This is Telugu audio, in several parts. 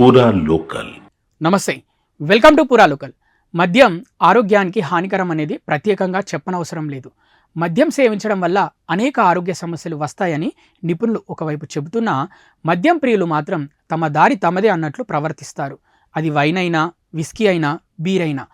పూరా లోకల్. నమస్తే, వెల్కమ్ టు పూరా లోకల్. మద్యం ఆరోగ్యానికి హానికరం అనేది ప్రత్యేకంగా చెప్పనవసరం లేదు. మద్యం సేవించడం వల్ల అనేక ఆరోగ్య సమస్యలు వస్తాయని నిపుణులు ఒకవైపు చెబుతున్నా, మద్యం ప్రియులు మాత్రం తమ దారి తమదే అన్నట్లు ప్రవర్తిస్తారు. అది వైన్ అయినా, విస్కీ అయినా, బీర్ అయినా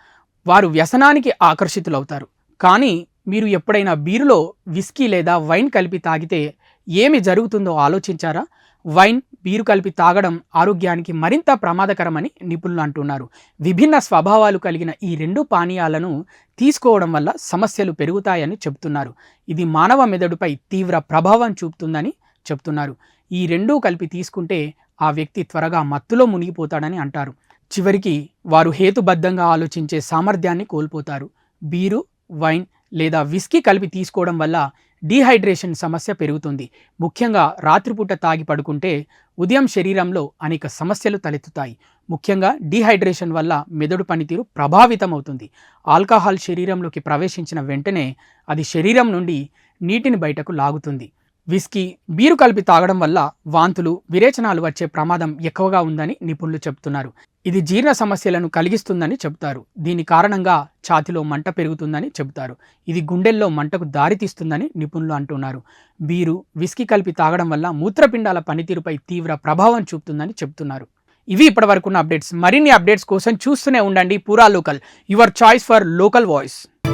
వారు వ్యసనానికి ఆకర్షితులవుతారు. కానీ మీరు ఎప్పుడైనా బీరులో విస్కీ లేదా వైన్ కలిపి తాగితే ఏమి జరుగుతుందో ఆలోచించారా? వైన్, బీరు కలిపి తాగడం ఆరోగ్యానికి మరింత ప్రమాదకరమని నిపుణులు అంటున్నారు. విభిన్న స్వభావాలు కలిగిన ఈ రెండు పానీయాలను తీసుకోవడం వల్ల సమస్యలు పెరుగుతాయని చెబుతున్నారు. ఇది మానవ మెదడుపై తీవ్ర ప్రభావం చూపుతుందని చెబుతున్నారు. ఈ రెండూ కలిపి తీసుకుంటే ఆ వ్యక్తి త్వరగా మత్తులో మునిగిపోతాడని అంటారు. చివరికి వారు హేతుబద్ధంగా ఆలోచించే సామర్థ్యాన్ని కోల్పోతారు. బీరు, వైన్ లేదా విస్కీ కలిపి తీసుకోవడం వల్ల డీహైడ్రేషన్ సమస్య పెరుగుతుంది. ముఖ్యంగా రాత్రిపూట తాగి పడుకుంటే ఉదయం శరీరంలో అనేక సమస్యలు తలెత్తుతాయి. ముఖ్యంగా డీహైడ్రేషన్ వల్ల మెదడు పనితీరు ప్రభావితం అవుతుంది. ఆల్కహాల్ శరీరంలోకి ప్రవేశించిన వెంటనే అది శరీరం నుండి నీటిని బయటకు లాగుతుంది. విస్కీ, బీరు కలిపి తాగడం వల్ల వాంతులు, విరేచనాలు వచ్చే ప్రమాదం ఎక్కువగా ఉందని నిపుణులు చెబుతున్నారు. ఇది జీర్ణ సమస్యలను కలిగిస్తుందని చెబుతారు. దీని కారణంగా ఛాతీలో మంట పెరుగుతుందని చెబుతారు. ఇది గుండెల్లో మంటకు దారితీస్తుందని నిపుణులు అంటున్నారు. బీరు, విస్కీ కలిపి తాగడం వల్ల మూత్రపిండాల పనితీరుపై తీవ్ర ప్రభావం చూపుతుందని చెబుతున్నారు. ఇవి ఇప్పటివరకున్న అప్డేట్స్. మరిన్ని అప్డేట్స్ కోసం చూస్తూనే ఉండండి పూరా local, your choice for local voice.